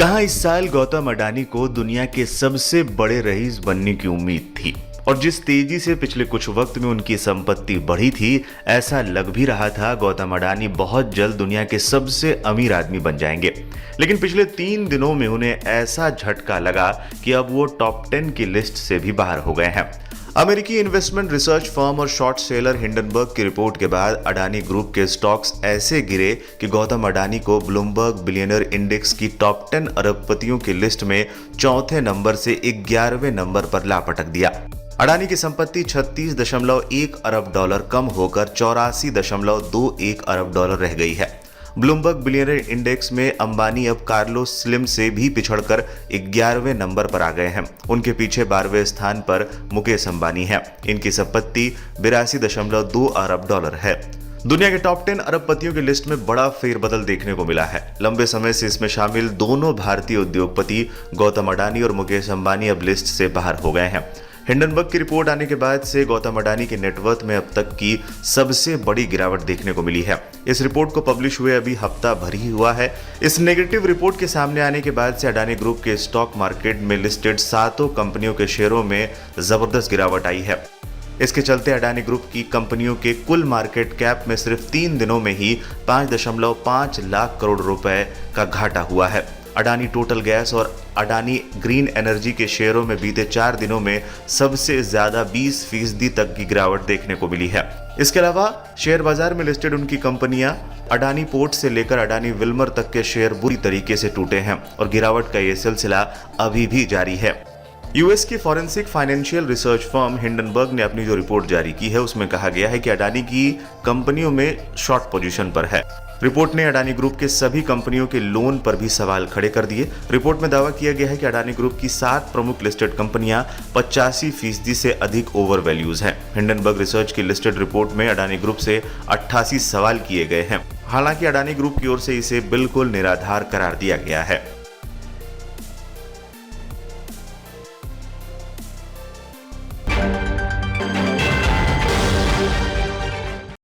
कहाँ इस साल गौतम अडानी को दुनिया के सबसे बड़े रईस बनने की उम्मीद थी और जिस तेजी से पिछले कुछ वक्त में उनकी संपत्ति बढ़ी थी, ऐसा लग भी रहा था गौतम अडानी बहुत जल्द दुनिया के सबसे अमीर आदमी बन जाएंगे। लेकिन पिछले 3 दिनों में उन्हें ऐसा झटका लगा कि अब वो टॉप 10 की लिस्ट से भी बाहर हो गए हैं। अमेरिकी इन्वेस्टमेंट रिसर्च फर्म और शॉर्ट सेलर हिंडनबर्ग की रिपोर्ट के बाद अडानी ग्रुप के स्टॉक्स ऐसे गिरे कि गौतम अडानी को ब्लूमबर्ग बिलियनर इंडेक्स की टॉप 10 अरबपतियों की लिस्ट में चौथे नंबर से 11वें नंबर पर ला पटक दिया। अडानी की संपत्ति 36.1 अरब डॉलर कम होकर 84.21 अरब डॉलर रह गई है। ब्लूमबर्ग बिलियनर इंडेक्स में अंबानी अब कार्लोस स्लिम से भी पिछड़कर 11वें नंबर पर आ गए हैं। उनके पीछे 12वें स्थान पर मुकेश अंबानी है। इनकी संपत्ति 82.2 अरब डॉलर है। दुनिया के टॉप 10 अरबपतियों की लिस्ट में बड़ा फेरबदल देखने को मिला है। लंबे समय से इसमें शामिल दोनों भारतीय उद्योगपति गौतम अडानी और मुकेश अंबानी अब लिस्ट से बाहर हो गए हैं। हिंडनबर्ग की रिपोर्ट आने के बाद से गौतम अडानी के नेटवर्थ में अब तक की सबसे बड़ी गिरावट देखने को मिली है। इस रिपोर्ट को पब्लिश हुए अभी हफ्ता भर ही हुआ है। इस नेगेटिव रिपोर्ट के सामने आने के बाद से अडानी ग्रुप के स्टॉक मार्केट में लिस्टेड 7 कंपनियों के शेयरों में जबरदस्त गिरावट आई है। इसके चलते अडानी ग्रुप की कंपनियों के कुल मार्केट कैप में सिर्फ 3 दिनों में ही 5.5 लाख करोड़ रुपए का घाटा हुआ है। अडानी टोटल गैस और अडानी ग्रीन एनर्जी के शेयरों में बीते 4 दिनों में सबसे ज्यादा 20% तक की गिरावट देखने को मिली है। इसके अलावा शेयर बाजार में लिस्टेड उनकी कंपनियां अडानी पोर्ट से लेकर अडानी विल्मर तक के शेयर बुरी तरीके से टूटे हैं और गिरावट का यह सिलसिला अभी भी जारी है। यूएस की forensic financial research firm Hindenburg ने अपनी जो रिपोर्ट जारी की है उसमें कहा गया है कि अडानी की कंपनियों में शॉर्ट पोजीशन पर है। रिपोर्ट ने अडानी ग्रुप के सभी कंपनियों के लोन पर भी सवाल खड़े कर दिए। रिपोर्ट में दावा किया गया है कि अडानी ग्रुप की 7 प्रमुख लिस्टेड कंपनियां 85% से अधिक ओवर वैल्यूज हैं। हिंडनबर्ग रिसर्च की लिस्टेड रिपोर्ट में अडानी ग्रुप से 88 सवाल किए गए हैं। हालांकि अडानी ग्रुप की ओर से इसे बिल्कुल निराधार करार दिया गया है।